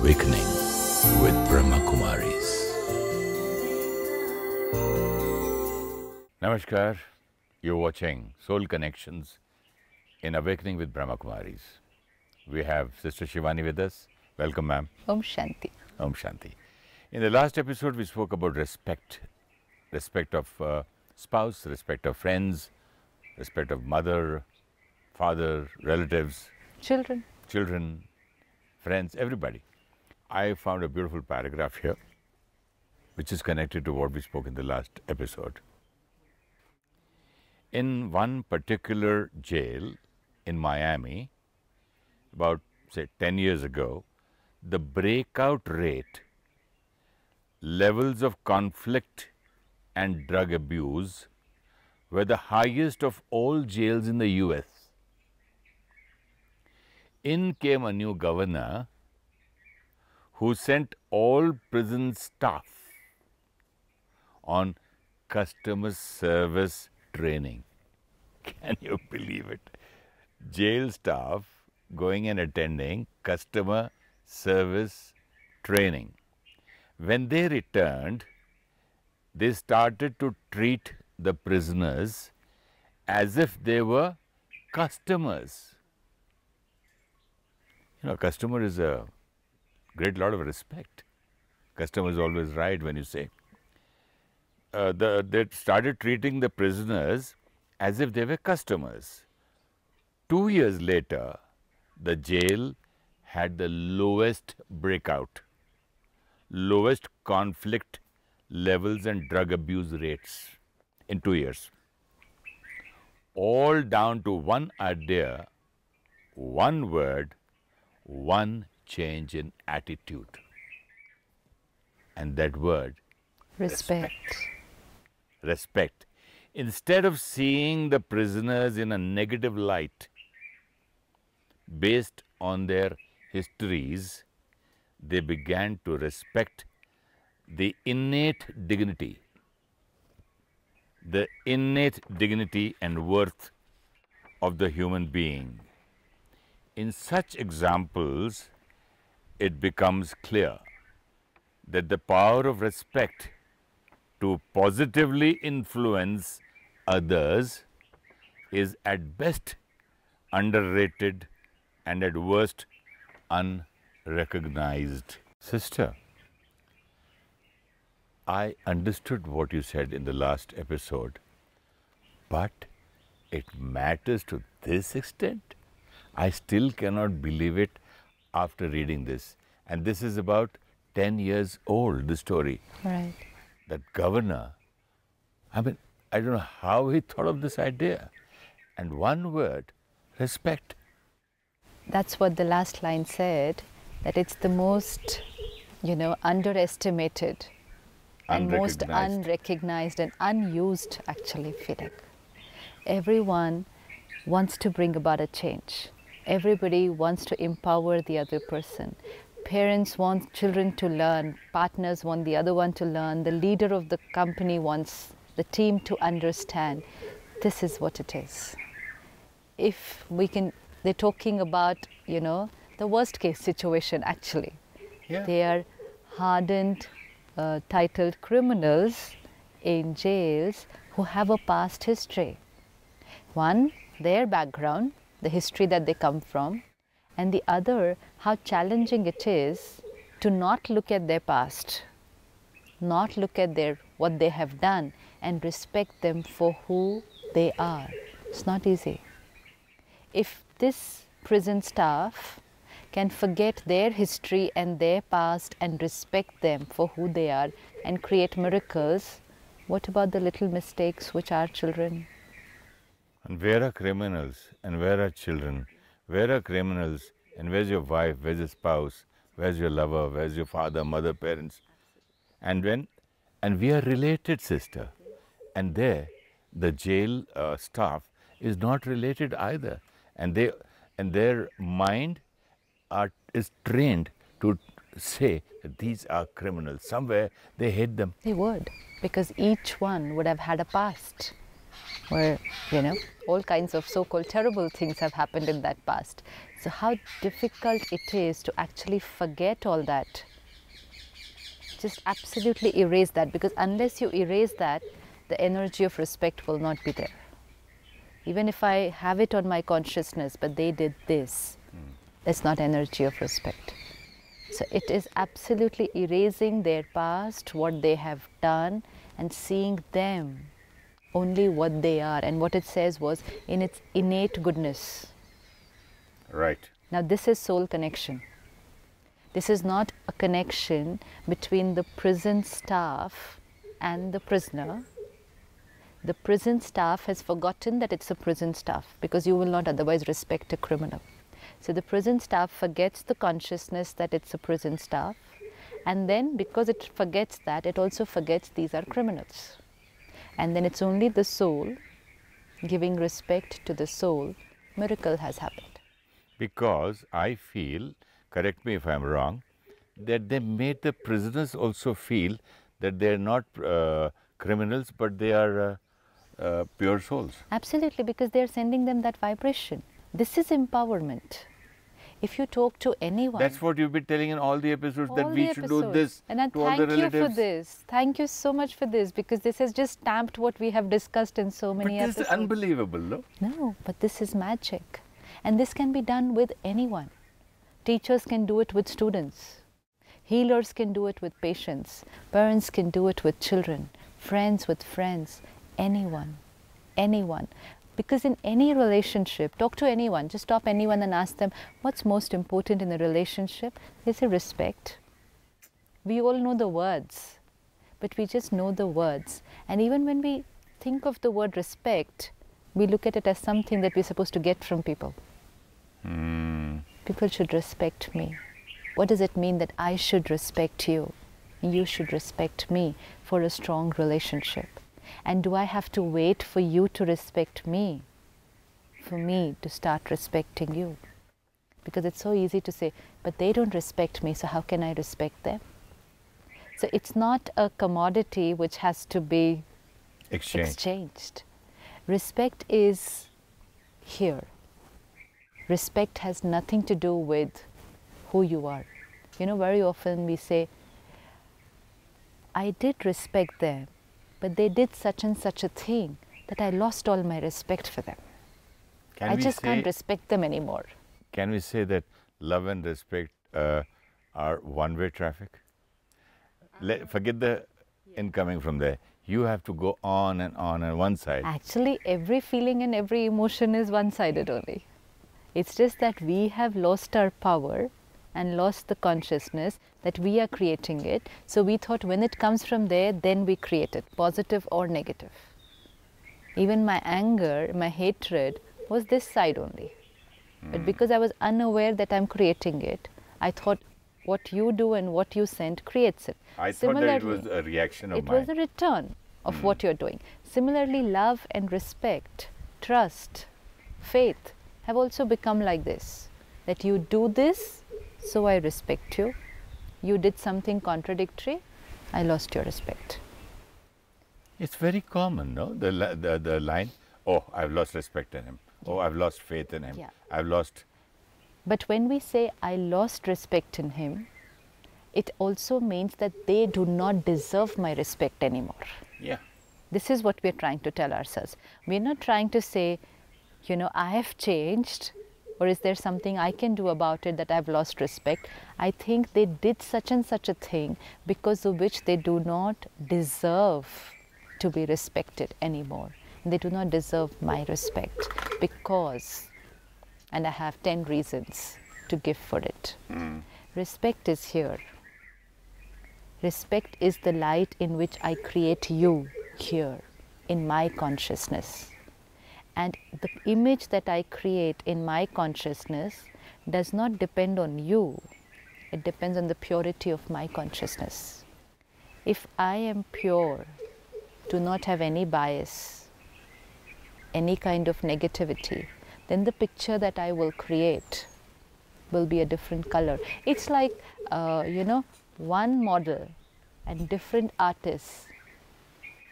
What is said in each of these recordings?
Awakening with Brahma Kumaris. Namaskar, you're watching Soul Connections in Awakening with Brahma Kumaris. We have Sister Shivani with us. Welcome, ma'am. Om Shanti. Om Shanti. In the last episode, we spoke about respect. Respect of spouse, respect of friends, respect of mother, father, relatives, Children, friends, everybody. I found a beautiful paragraph here, which is connected to what we spoke in the last episode. In one particular jail in Miami, about, say, 10 years ago, the breakout rate, levels of conflict and drug abuse were the highest of all jails in the US. In came a new governor who sent all prison staff on customer service training. Can you believe it? Jail staff going and attending customer service training. When they returned, they started to treat the prisoners as if they were customers. You know, customer is a great lot of respect. Customer is always right when you say. They started treating the prisoners as if they were customers. 2 years later, the jail had the lowest breakout, lowest conflict levels and drug abuse rates in 2 years. All down to one idea, one word, one change in attitude. And that word, respect. Respect. Instead of seeing the prisoners in a negative light based on their histories, they began to respect the innate dignity and worth of the human being. In such examples, it becomes clear that the power of respect to positively influence others is at best underrated and at worst unrecognized. Sister, I understood what you said in the last episode, but it matters to this extent? I still cannot believe it after reading this. And this is about 10 years old, the story. Right. That governor, I mean, I don't know how he thought of this idea. And one word, respect. That's what the last line said, that it's the most, underestimated and most unrecognized and unused, actually, feeling. Everyone wants to bring about a change. Everybody wants to empower the other person. Parents want children to learn, partners want the other one to learn, the leader of the company wants the team to understand. This is what it is. If we can, they're talking about, the worst case situation actually. Yeah. They are hardened, titled criminals in jails who have a past history. One, their background, the history that they come from, and the other, how challenging it is to not look at their past, not look at what they have done and respect them for who they are. It's not easy. If this prison staff can forget their history and their past and respect them for who they are and create miracles, what about the little mistakes which are children? And where are criminals and where are children? Where are criminals and where's your wife, where's your spouse, where's your lover, where's your father, mother, parents? And we are related, sister. And there, the jail staff is not related either. And their mind is trained to say that these are criminals. Somewhere they hate them. They would, because each one would have had a past. where, all kinds of so-called terrible things have happened in that past. So how difficult it is to actually forget all that. Just absolutely erase that, because unless you erase that, the energy of respect will not be there. Even if I have it on my consciousness, but they did this, it's not energy of respect. So it is absolutely erasing their past, what they have done, and seeing them only what they are. And what it says was in its innate goodness. Right. Now this is soul connection. This is not a connection between the prison staff and the prisoner. The prison staff has forgotten that it's a prison staff, because you will not otherwise respect a criminal. So the prison staff forgets the consciousness that it's a prison staff, and then because it forgets that, it also forgets these are criminals. And then it's only the soul giving respect to the soul. Miracle has happened. Because I feel, correct me if I'm wrong, that they made the prisoners also feel that they're not criminals, but they are pure souls. Absolutely, because they're sending them that vibration. This is empowerment. If you talk to anyone... That's what you've been telling in all the episodes, that we should do this and I to all the relatives. Thank you for this. Thank you so much for this, because this has just stamped what we have discussed in so many episodes. But this is unbelievable, no? No, but this is magic. And this can be done with anyone. Teachers can do it with students. Healers can do it with patients. Parents can do it with children. Friends with friends. Anyone. Anyone. Because in any relationship, talk to anyone, just stop anyone and ask them, what's most important in a relationship? They say respect. We all know the words, but we just know the words. And even when we think of the word respect, we look at it as something that we're supposed to get from people. People should respect me. What does it mean that I should respect you? You should respect me for a strong relationship. And do I have to wait for you to respect me, for me to start respecting you? Because it's so easy to say, but they don't respect me, so how can I respect them? So it's not a commodity which has to be exchanged. Respect is here. Respect has nothing to do with who you are. Very often we say, I did respect them, but they did such and such a thing that I lost all my respect for them. I just can't respect them anymore. Can we say that love and respect are one-way traffic? Forget the incoming from there. You have to go on one side. Actually, every feeling and every emotion is one-sided only. It's just that we have lost our power and lost the consciousness that we are creating it. So we thought when it comes from there, then we create it, positive or negative. Even my anger, my hatred was this side only. But because I was unaware that I'm creating it, I thought what you do and what you send creates it. I thought that it was a reaction of mine. It was a return of what you're doing. Similarly, love and respect, trust, faith have also become like this. That you do this, so I respect you. You did something contradictory, I lost your respect. It's very common, no? The line, oh, I've lost respect in him. Oh, I've lost faith in him. Yeah. I've lost... But when we say, I lost respect in him, it also means that they do not deserve my respect anymore. Yeah. This is what we're trying to tell ourselves. We're not trying to say, I have changed, or is there something I can do about it that I've lost respect? I think they did such and such a thing because of which they do not deserve to be respected anymore. They do not deserve my respect because, and I have 10 reasons to give for it. Respect is here. Respect is the light in which I create you here in my consciousness. And the image that I create in my consciousness does not depend on you. It depends on the purity of my consciousness. If I am pure, do not have any bias, any kind of negativity, then the picture that I will create will be a different color. It's like, one model and different artists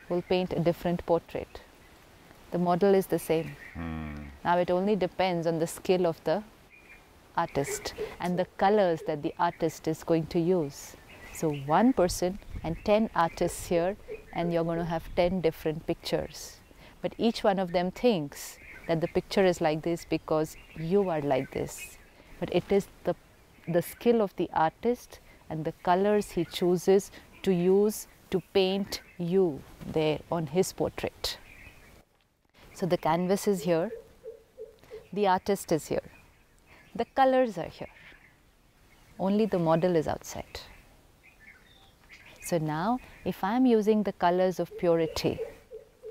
will paint a different portrait. The model is the same. Now it only depends on the skill of the artist and the colors that the artist is going to use. So one person and 10 artists here, and you're going to have 10 different pictures. But each one of them thinks that the picture is like this because you are like this. But it is the skill of the artist and the colors he chooses to use to paint you there on his portrait. So the canvas is here, the artist is here, the colors are here, only the model is outside. So now if I am using the colors of purity,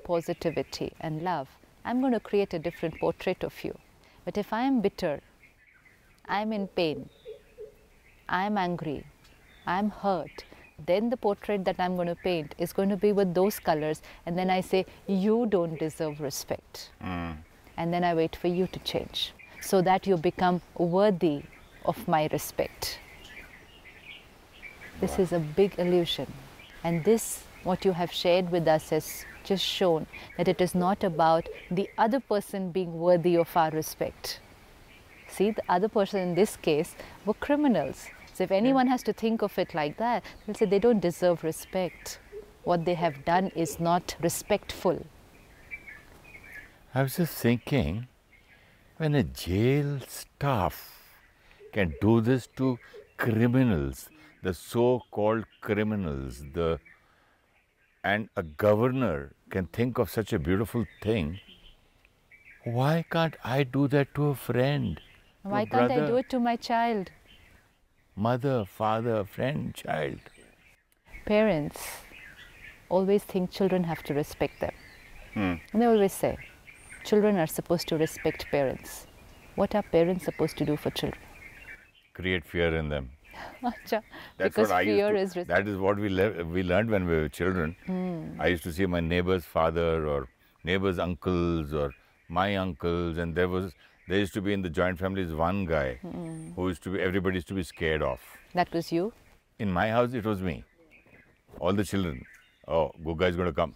positivity and love, I am going to create a different portrait of you. But if I am bitter, I am in pain, I am angry, I am hurt, then the portrait that I'm going to paint is going to be with those colors, and then I say, you don't deserve respect. And then I wait for you to change so that you become worthy of my respect. This is a big illusion. And this, what you have shared with us, has just shown that it is not about the other person being worthy of our respect. See, the other person in this case were criminals. So if anyone has to think of it like that, they'll say they don't deserve respect. What they have done is not respectful. I was just thinking, when a jail staff can do this to criminals, the so-called criminals, and a governor can think of such a beautiful thing, why can't I do that to a friend? Why can't I do it to my child? Mother, father, friend, child. Parents always think children have to respect them. And they always say, children are supposed to respect parents. What are parents supposed to do for children? Create fear in them. Acha, That's because what fear I used to, is that is what we learned when we were children. I used to see my neighbor's father or neighbor's uncles or my uncles, and there used to be in the joint families one guy who everybody used to be scared of. That was you? In my house, it was me. All the children. Oh, good guy's going to come.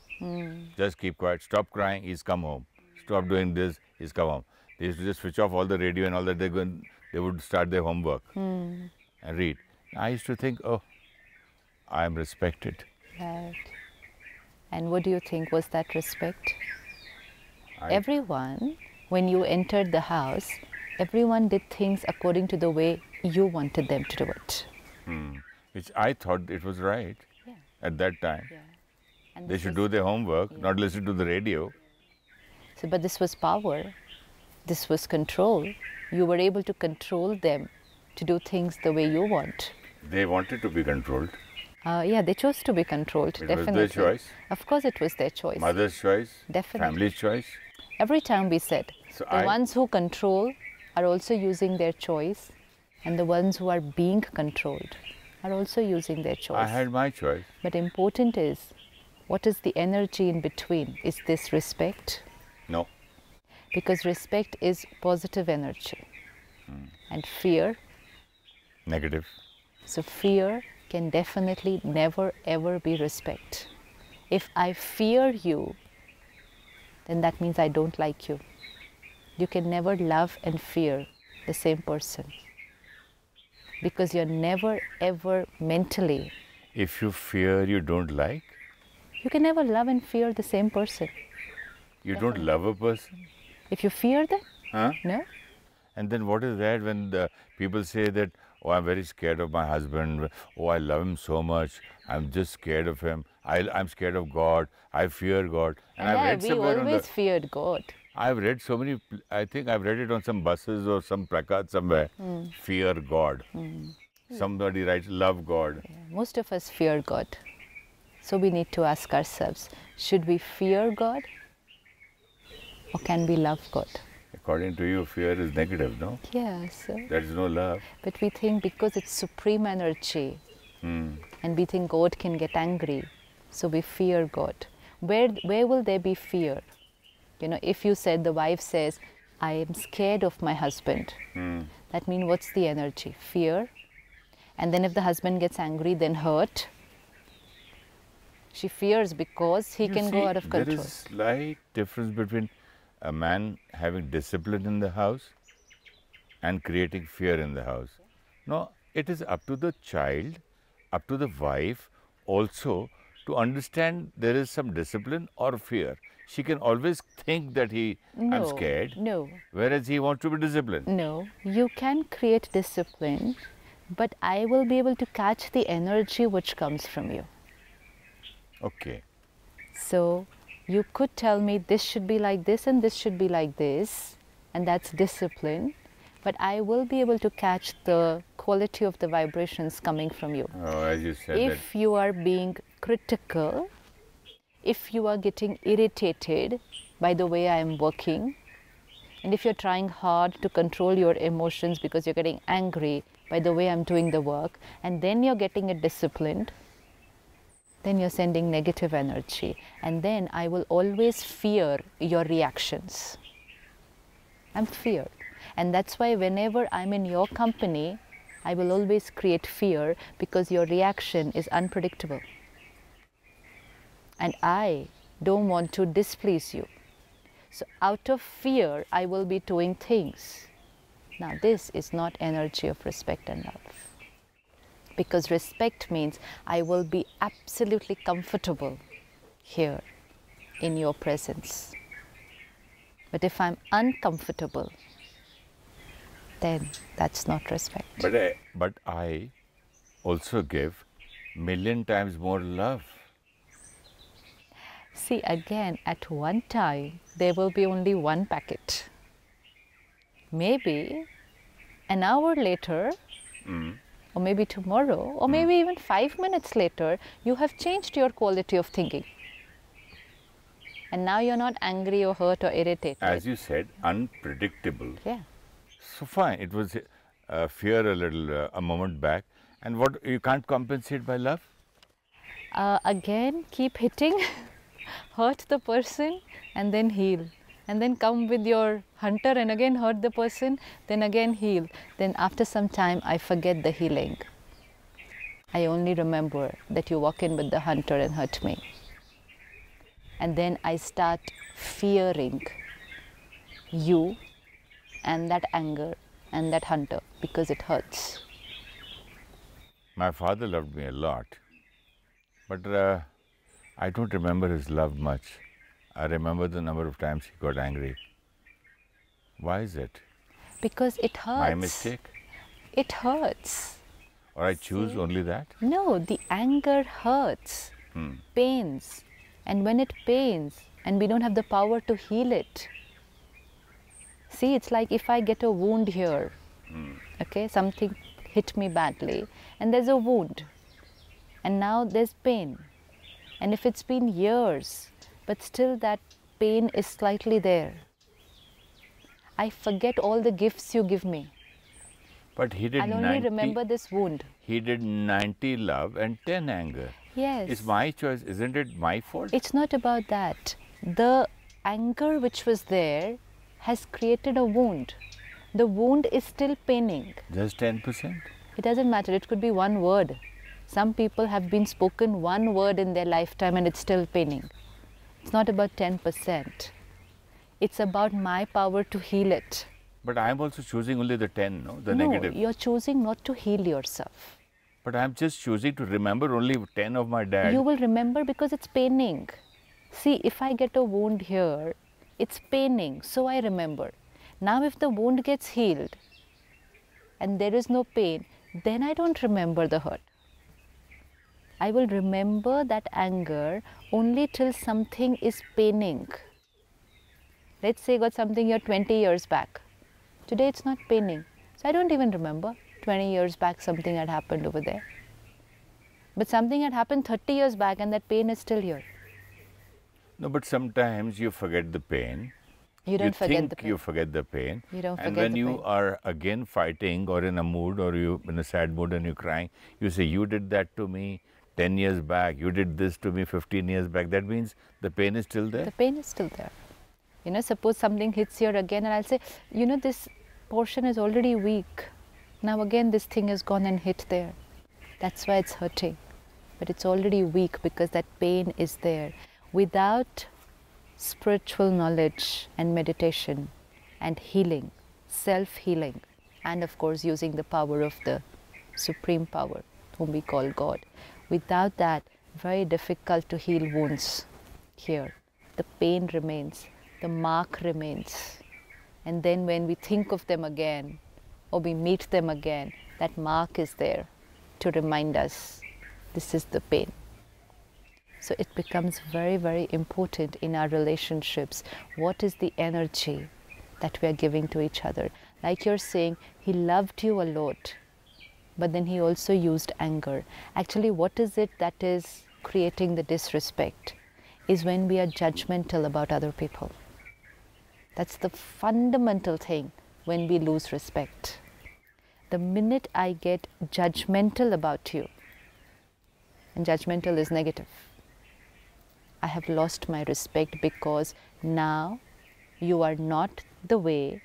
Just keep quiet. Stop crying. He's come home. Stop doing this. He's come home. They used to just switch off all the radio and all that. They would start their homework and read. I used to think, oh, I am respected. Right. And what do you think was that respect? Everyone, when you entered the house, everyone did things according to the way you wanted them to do it. Which I thought it was right at that time. And They should do their homework, not listen to the radio. So, but this was power. This was control. You were able to control them to do things the way you want. They wanted to be controlled. Yeah, they chose to be controlled, It definitely. was their choice. Of course it was their choice. Mother's choice. Definitely. Family's choice. Every time we said, So the ones who control are also using their choice, and the ones who are being controlled are also using their choice. I had my choice. But important is, what is the energy in between? Is this respect? No. Because respect is positive energy. And fear? Negative. So fear can definitely never ever be respect. If I fear you, then that means I don't like you. You can never love and fear the same person. Because you're never ever mentally. If you fear you don't like, You can never love and fear the same person. you don't love a person. If you fear them, Huh? no? And then what is that when the people say that, oh, I'm very scared of my husband, oh, I love him so much, I'm just scared of him, I'm scared of God, I fear God. And I've Yeah, read we somewhere always feared God. I've read so many, I think I've read it on some buses or some placards somewhere, fear God. Somebody writes, love God. Most of us fear God. So we need to ask ourselves, should we fear God or can we love God? According to you, fear is negative, no? Yes. There is no love. But we think because it's supreme energy and we think God can get angry, so we fear God. Where will there be fear? You know, if you said, the wife says, I am scared of my husband, that means what's the energy? Fear. And then if the husband gets angry, then hurt. She fears because he can go out of control. There is slight difference between a man having discipline in the house and creating fear in the house. No, it is up to the child, up to the wife also to understand there is some discipline or fear. She can always think that I'm scared, No. whereas he wants to be disciplined. No, you can create discipline, but I will be able to catch the energy which comes from you. Okay. So you could tell me this should be like this and this should be like this, and that's discipline, but I will be able to catch the quality of the vibrations coming from you. Oh, as you said, If you are being critical, if you are getting irritated by the way I am working, and if you're trying hard to control your emotions because you're getting angry by the way I'm doing the work, and then you're getting it disciplined, then you're sending negative energy. And then I will always fear your reactions. I'm feared. And that's why whenever I'm in your company, I will always create fear because your reaction is unpredictable. And I don't want to displease you. So out of fear, I will be doing things. Now this is not energy of respect and love. Because respect means I will be absolutely comfortable here in your presence. But if I'm uncomfortable, then that's not respect. But I also give million times more love. See, again, at one time, there will be only one packet. Maybe an hour later, or maybe tomorrow, or maybe even 5 minutes later, you have changed your quality of thinking. And now you're not angry or hurt or irritated. As you said, unpredictable. Yeah. So fine, it was fear a little a moment back. And what, you can't compensate by love? Again, keep hitting, hurt the person, and then heal. And then come with your hunter and again hurt the person, then again heal. Then after some time, I forget the healing. I only remember that you walk in with the hunter and hurt me. And then I start fearing you and that anger and that hunter because it hurts. My father loved me a lot, but I don't remember his love much. I remember the number of times he got angry. Why is it? Because it hurts. My mistake? It hurts. Or I choose only that? No, the anger hurts, pains. And when it pains and we don't have the power to heal it. See, it's like if I get a wound here, okay, something hit me badly and there's a wound and now there's pain. And if it's been years, but still that pain is slightly there, I forget all the gifts you give me. But he did I'll only remember this wound. He did 90 love and 10 anger. Yes. It's my choice. Isn't it my fault? It's not about that. The anger which was there has created a wound. The wound is still paining. Just 10%? It doesn't matter. It could be one word. Some people have been spoken one word in their lifetime and it's still paining. It's not about 10%. It's about my power to heal it. But I'm also choosing only the 10, no? The negative. No, you're choosing not to heal yourself. But I'm just choosing to remember only 10 of my dad. You will remember because it's paining. See, if I get a wound here, it's paining, so I remember. Now if the wound gets healed and there is no pain, then I don't remember the hurt. I will remember that anger only till something is paining. Let's say I got something here 20 years back. Today it's not paining. So I don't even remember 20 years back something had happened over there. But something had happened 30 years back and that pain is still here. No, but sometimes you forget the pain. You don't forget the pain. You forget the pain. You don't and forget when the you pain. are again fighting or in a mood or you in a sad mood and you're crying, you say, you did that to me 10 years back, you did this to me 15 years back. That means the pain is still there? The pain is still there. You know, suppose something hits here again and I'll say, you know, this portion is already weak. Now again this thing has gone and hit there. That's why it's hurting. but it's already weak because that pain is there. Without spiritual knowledge and meditation and healing, self-healing, and of course using the power of the supreme power, whom we call God, without that, very difficult to heal wounds here. The pain remains, the mark remains. And then when we think of them again, or we meet them again, that mark is there to remind us this is the pain. So it becomes very, very important in our relationships. What is the energy that we are giving to each other? Like you're saying, he loved you a lot, but then he also used anger. Actually, what is it that is creating the disrespect? Is when we are judgmental about other people. That's the fundamental thing when we lose respect. The minute I get judgmental about you, and judgmental is negative, I have lost my respect because now you are not the way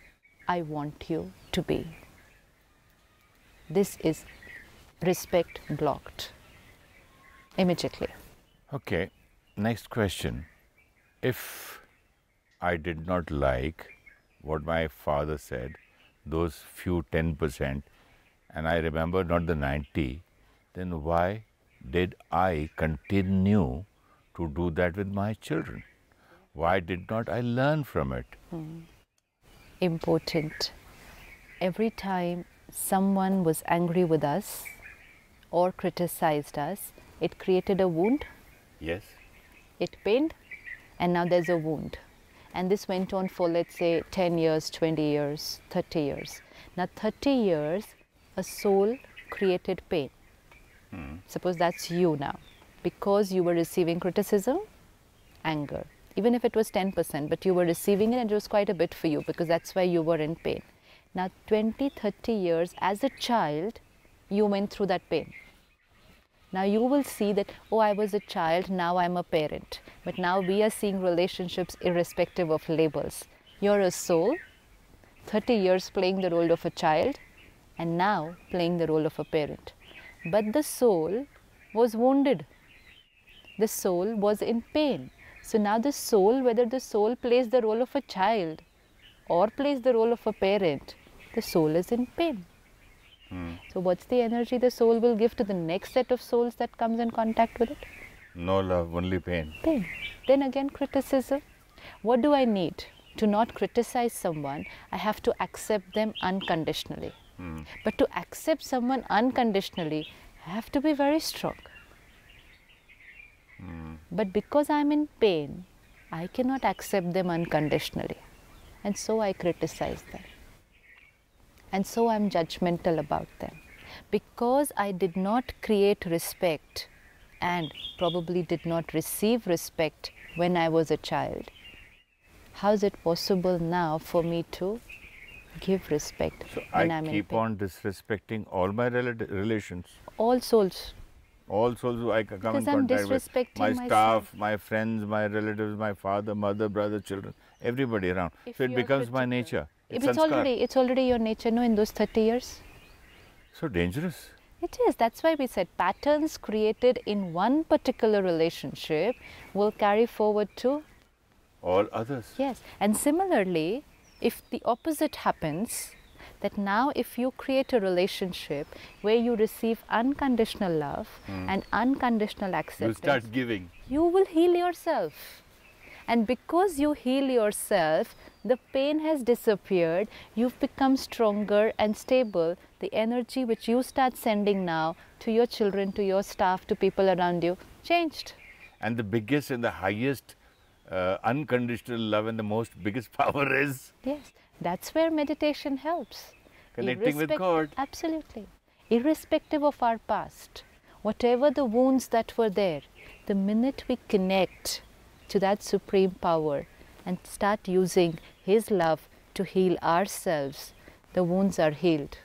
I want you to be. This is respect blocked immediately. Okay, next question. If I did not like what my father said, those few 10%, and I remember not the 90, then why did I continue to do that with my children? Why did not I learn from it? Important. Every time someone was angry with us or criticized us, it created a wound. Yes. It pained, and now there's a wound. And this went on for, let's say, 10 years, 20 years, 30 years. Now 30 years, a soul created pain. Suppose that's you now. Because you were receiving criticism, anger. Even if it was 10%, but you were receiving it and it was quite a bit for you because that's why you were in pain. Now 20, 30 years as a child, you went through that pain. Now you will see that, oh, I was a child, now I'm a parent. But now we are seeing relationships irrespective of labels. You're a soul, 30 years playing the role of a child, and now playing the role of a parent. But the soul was wounded. The soul was in pain. So now the soul, whether the soul plays the role of a child or plays the role of a parent, the soul is in pain. So what's the energy the soul will give to the next set of souls that comes in contact with it? No love, only pain. Pain. Then again criticism. What do I need? To not criticize someone, I have to accept them unconditionally. But to accept someone unconditionally, I have to be very strong. But because I'm in pain, I cannot accept them unconditionally. And so I criticize them. And so I'm judgmental about them. Because I did not create respect and probably did not receive respect when I was a child, how is it possible now for me to give respect when I'm in pain? I keep on disrespecting all my relations. All souls. All souls who I come Because in I'm contact with. My disrespecting staff, my friends, my relatives, my father, mother, brother, children, everybody around. So it becomes my nature. It's already your nature, no, in those 30 years. So dangerous. It is. That's why we said patterns created in one particular relationship will carry forward to all others. Yes. And similarly, if the opposite happens, that now if you create a relationship where you receive unconditional love and unconditional acceptance, You start giving. you will heal yourself. And because you heal yourself, the pain has disappeared, you've become stronger and stable. The energy which you start sending now to your children, to your staff, to people around you, changed. And the biggest and the highest unconditional love and the most biggest power is? Yes, that's where meditation helps. Connecting with God. Absolutely. Irrespective of our past, whatever the wounds that were there, the minute we connect to that supreme power and start using His love to heal ourselves, the wounds are healed.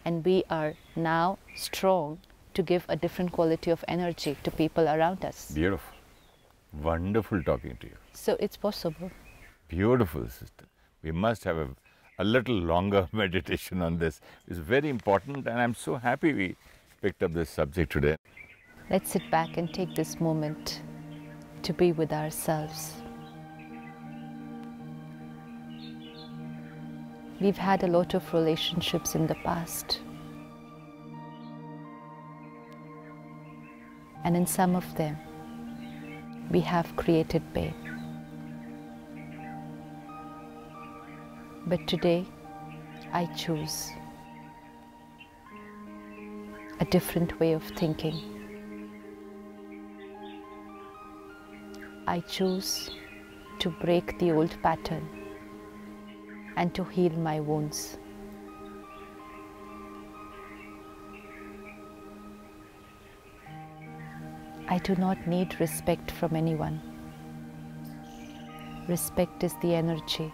And we are now strong to give a different quality of energy to people around us. Beautiful. Wonderful talking to you. So it's possible. Beautiful, sister. We must have a little longer meditation on this. It's very important, and I'm so happy we picked up this subject today. Let's sit back and take this moment to be with ourselves. We've had a lot of relationships in the past. And in some of them, we have created pain. But today, I choose a different way of thinking. I choose to break the old pattern and to heal my wounds. I do not need respect from anyone. Respect is the energy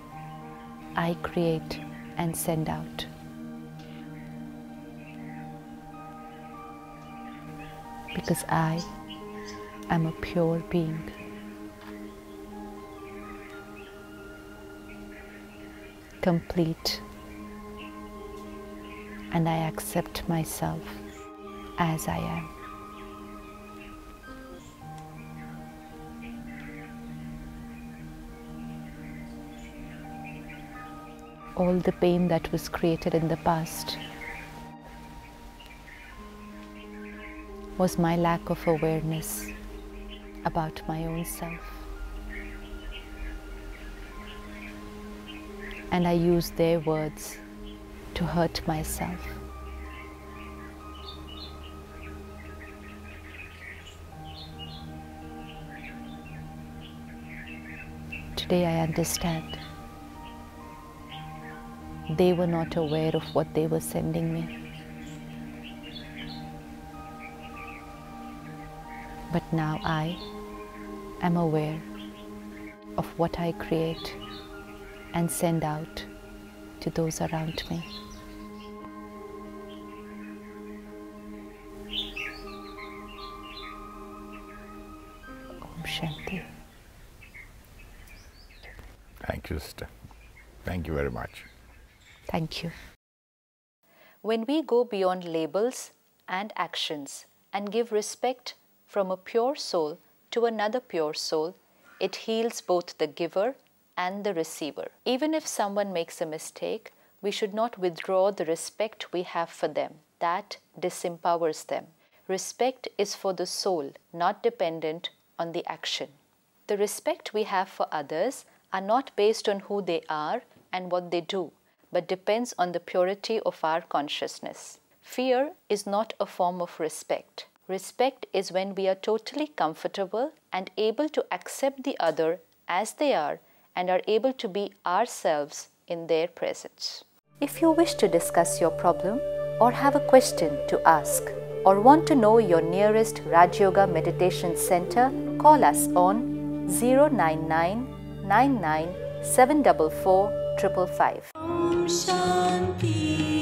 I create and send out. Because I am a pure being. Complete, and I accept myself as I am. All the pain that was created in the past was my lack of awareness about my own self. And I used their words to hurt myself. Today I understand. They were not aware of what they were sending me. But now I am aware of what I create and send out to those around me. Om Shanti. Thank you, sister. Thank you very much. Thank you. When we go beyond labels and actions and give respect from a pure soul to another pure soul, it heals both the giver and the receiver. Even if someone makes a mistake, we should not withdraw the respect we have for them. That disempowers them. Respect is for the soul, not dependent on the action. The respect we have for others are not based on who they are and what they do, but depends on the purity of our consciousness. Fear is not a form of respect. Respect is when we are totally comfortable and able to accept the other as they are and are able to be ourselves in their presence. If you wish to discuss your problem or have a question to ask or want to know your nearest Rajyoga Meditation Center, call us on 099 99 744 555. Shanti.